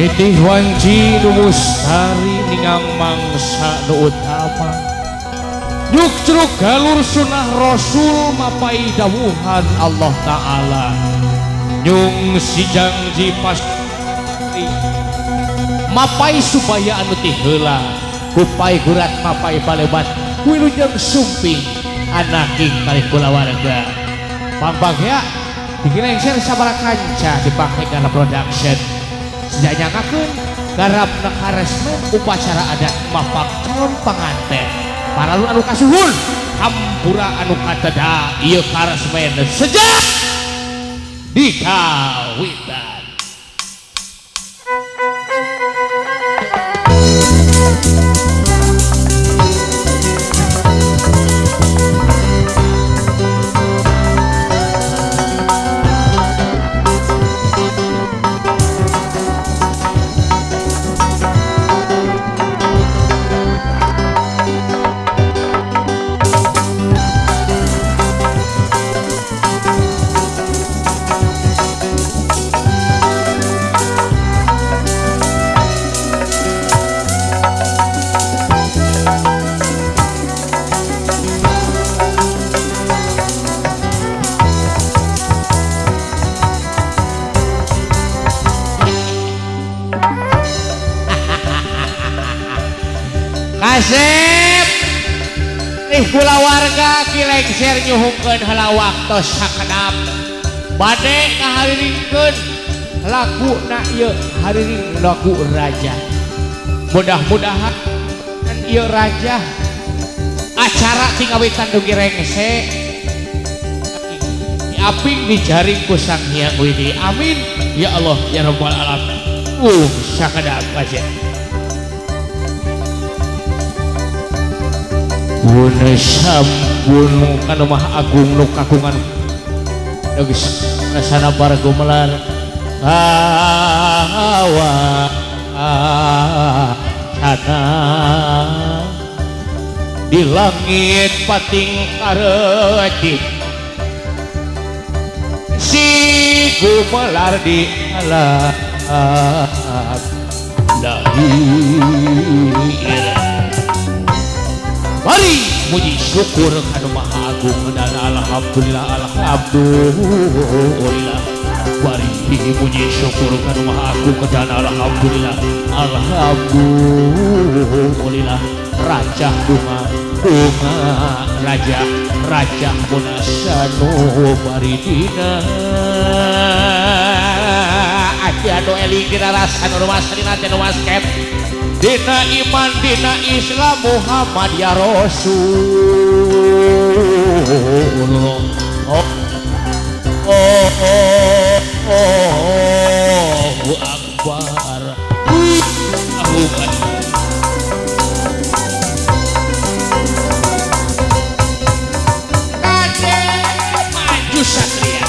Nitih wanci nu mustari ningang mangsa nu utama Yuk ceruk galur sunnah Rasul mapai dawuhan Allah Ta'ala Nyung si janji pasti mapai supaya anu ti heula kupai gurat mapai balebat wilujeng sumping anaking kali kulawarga pampagya digelengser sabaraha kanca dipake kana production sejanya ngakeun garap nakaresmen upacara adat mapak calon pengantin para anu kasuhun hampura anu kateda ieu karesmen sejak dikawitan Kasep nih kulawarga kilengser nyuhungkeun heula waktos sakedap bade ngahariringkeun lakuna ieu hariring laku raja mudah-mudahan ieu raja acara tingawitan dugi rengse diaping dijaring ku Sang Hyang Widi amin ya Allah ya rabbal alamin sakedap kasep Wuna sampun kana Maha Agung nu kagungan geus rasana bargo melar hawa sana di langit pating karecik si gumelar di alam lahir mari muji syukur kana Maha Agung dan alhamdulillah alhamdulillah mari muji syukur kana Maha Agung dan alhamdulillah alhamdulillah raja bunga raja munasanu baridina anu eling dina rasa nu masrina teh nu maskep dina iman dina Islam Muhammad ya Rasulullah Allahu Akbar Allahu Akbar maju satria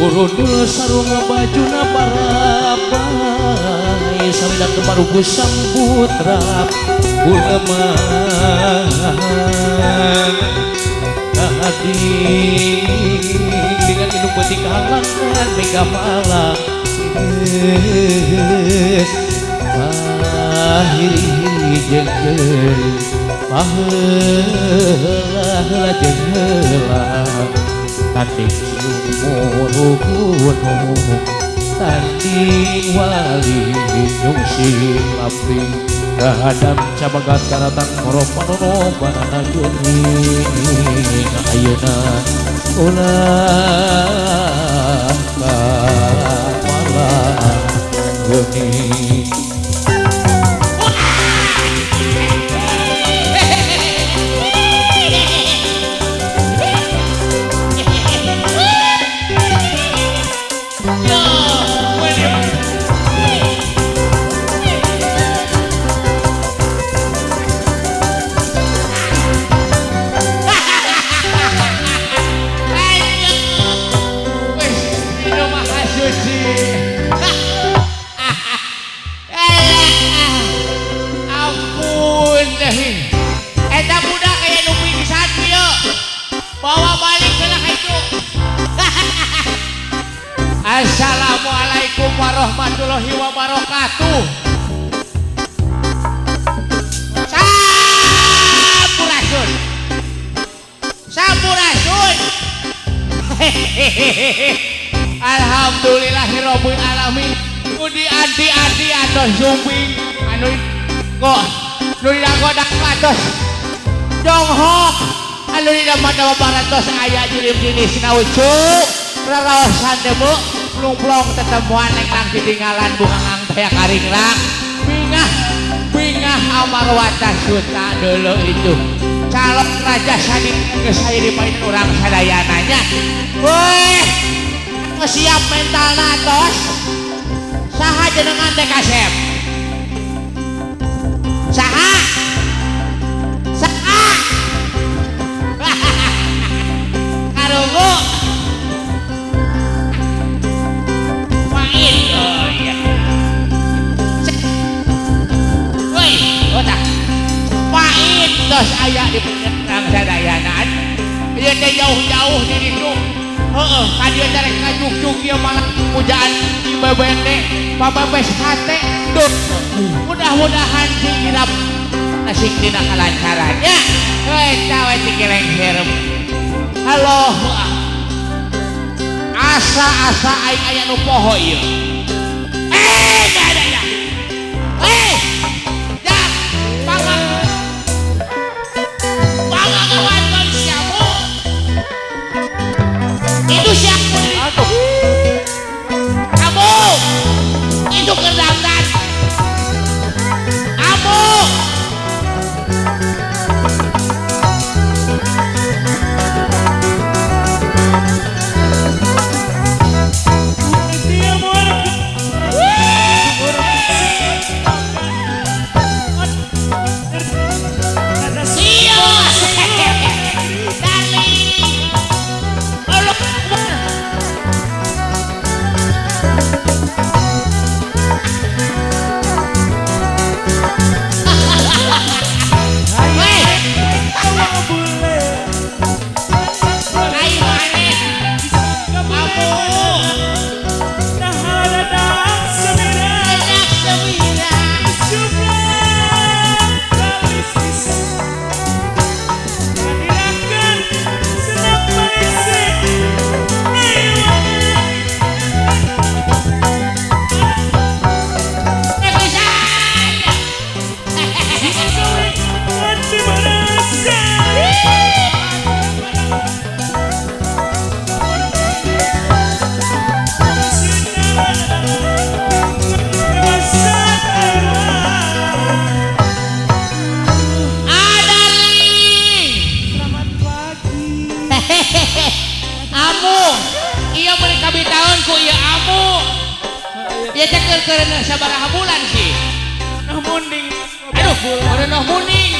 urudul sarunga bajuna parapai sawidak keparuku samputra uleman hadir dengan indung peti kalangan mega malang pahiri jeung paheula jeung heula tanding umur tanding wali nyungsi laping hadap cabagat karatan korop panonobanana geuning ayeuna ulah malah geuning Assalamualaikum warahmatullahi wabarakatuh. Sampurasun. Sampurasun. Alhamdulillahirabbil alamin. Udi adi atos sumping anu kok nu didagodak atos jonghok anu didagodak baratos aya jirim jenis naucuk raraosan debu plung-plung tetemuan neng ditinggalan bungang teh karingrang bingah amarwata suta dulu itu calon raja sadin geus aya di pain urang sadayananya weh siap mentalna tos saha jenengan teh Kasep saha karunggu tos aya di penyetrang sadayanaan ieu teh jauh-jauh di ditu heueuh kadieu teh rek ngajuk-juk ieu malah pujaan di bebende pabebes hate duh mudah-mudahan sikirap nasik dina kalancarannya eta we tikireng herem halo asa aing aya nu poho ieu ada ya itu siapa kamu itu kedangdan kamu ya cek karena sabaraha bulan sih noh munding aduh udah noh munding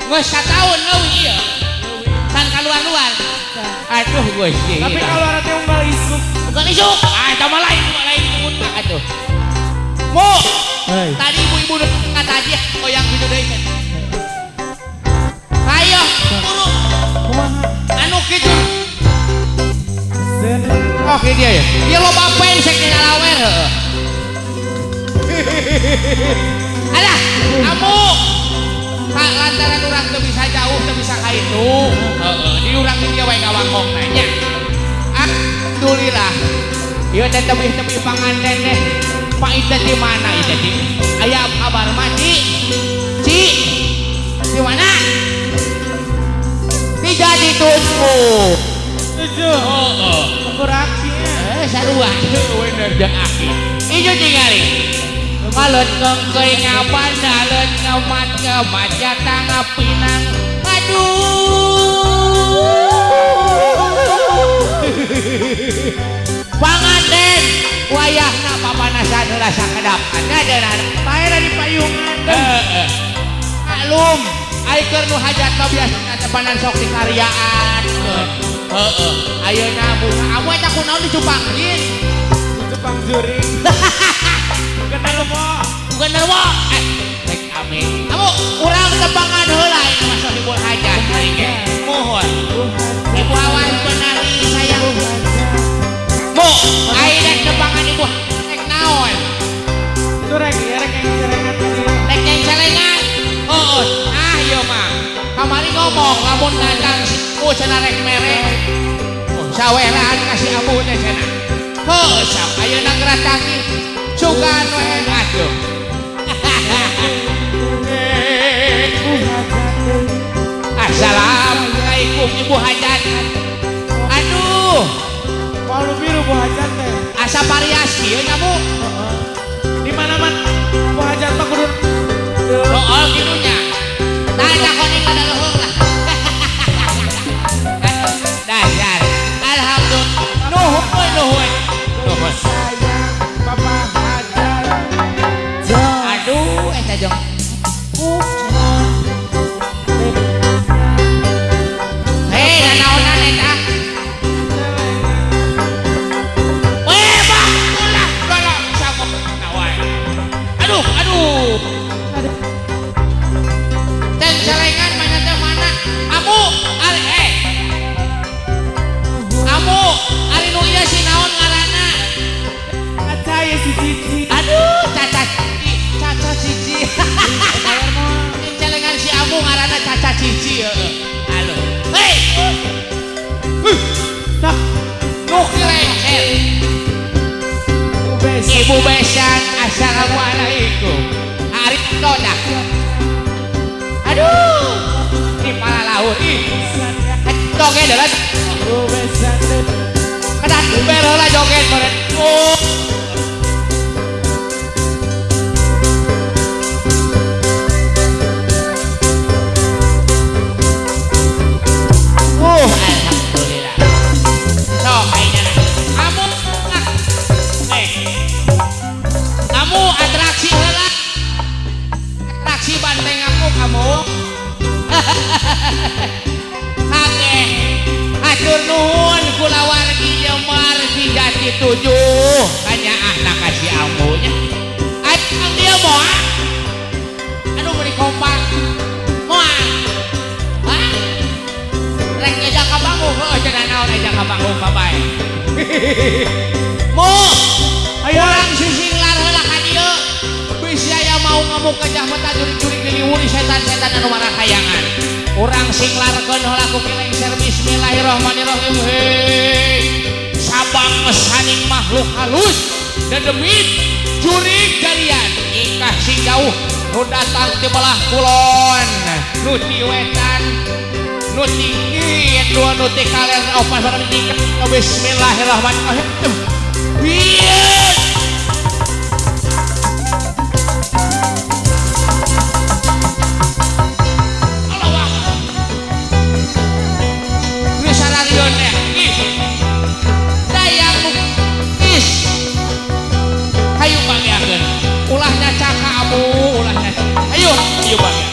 nggak 1 tahun leuwih ieu kan kaluar-luar Aduh Gusti. Tapi kalau ada yang unggal isuk. Bukan isuk. Ah, sama lain kuntak atuh. Mu. Tadi ibu-ibu kata aja goyang gitu deui. Ayo, buru. Anu kitu. Oke dia ya. Dia loba pensek di lawer heueuh. Alah, kamu lantaran urang teu bisa jauh, teu bisa ka itu. Heeh, di urang di dia wae ngawangkong nanya. Alhamdulillah. Ieu teh tebih-tebih panganten deh. Pak Ida di mana Ida di? Aya kabar mah Ci. Di mana? Tidak ditunggu. Heeh. Kurangnya. Sarua. Bener jeung aki. Ieu tingali. Malet ngengkei ngapan dalet ngemat jatang pinang. Aduh. Panganten wayahna papanasan heula sakedapan adeuna pae di payungan. Maklum ai keur nu hajat mah biasana tepanan sok dikaryaan. Heeh. Ayeuna bunga amu eta kunaon dicupangkeun? Dicupang juring. Bukan nermo. Rek amin. Kamu urang tepangan heula ini mah sohibul hajat ari ge. Mohon. Ibu awan penari sayang. Mu, ai rek tepangan ibu rek naon? Itu rek yang celengan tadi. Rek yang celengan. Heeh. Ah ieu mah. Kamari ngomong lamun datang ku cenah rek mere. Oh, sawelaan kasih ampun teh cenah. Heuh, sak ayeuna geratangi. Sugan we atuh. Assalamualaikum Ibu Hajat. Aduh, Palu biru Bu Hajat teh. asa variasi ieu nya Bu. Di mana-mana Bu Hajat mah kudu. Oh, kitu nya. Tah eta koning kada leuhur lah. Dasar. Alhamdulillah. Nuhun. Sayang Bapak Hajat. Aduh, eta jong. Hei, nanaonan eta. Weh, bah, ulah. Kalau sama nawai. Aduh. Ten celengan mana teh mana? Amu, ari nu ieu si naon ngaranna? Caca ya si Cici. Aduh, Caca Cici. Celengan si Amu ngaranna Caca Cici heeh. Halo. Hei. Nah, Nuh kileher. Ibu Besan, assalamualaikum. Ari todah. Aduh. Ini pala laut ih. Joget adalah kedat berolah joget meren. Oh. Alhamdulillah. So, kayaknya kamu atraksi heula. Atraksi banteng aku kamu. Kakek, hatur nuhun kula wargi Jemar di Jati 7. Kanya anak kasih amunya. Ayo dia moal. Aduh beri kompak. Moal. Hah? Rek eja ka panggung, heuh cenah naon eja ka panggung babae. Mu, ayo urang sisinglar heula ka dieu. Bisi aya mau ngamuk ke jahmeta jurig-jurig diliwuri setan-setan anu marakayangan. Urang singlarkeun heula ku kilengser bismillahirrahmanirrahim. Hei, sabang saning makhluk halus dedemit jurig galian ingkah sing jauh nu datang ti belah kulon nu ti wetan nu tinggi dua nu ti kaler opat barang tingkat bismillahirrahmanirrahim. Bieu ulahnya caka amu ulahnya ayo bang ya.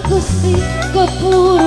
Gusti kepura